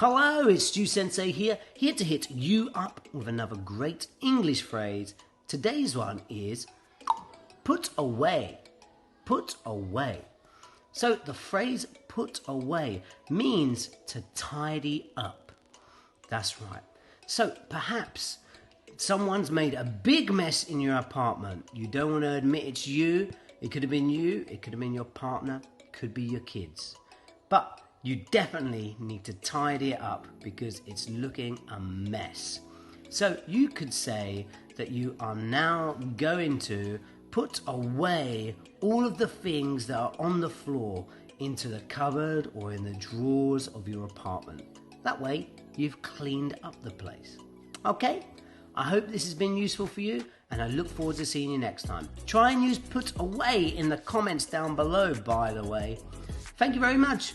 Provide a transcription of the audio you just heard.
Hello, it's Stu Sensei here to hit you up with another great English phrase. Today's one is put away. Put away. So the phrase put away means to tidy up. That's right. So perhaps someone's made a big mess in your apartment. You don't want to admit it's you. It could have been you. It could have been your partner. Could be your kids. But you definitely need to tidy it up because it's looking a mess. So you could say that you are now going to put away all of the things that are on the floor into the cupboard or in the drawers of your apartment. That way you've cleaned up the place. Okay? I hope this has been useful for you and I look forward to seeing you next time. Try and use put away in the comments down below, by the way. Thank you very much.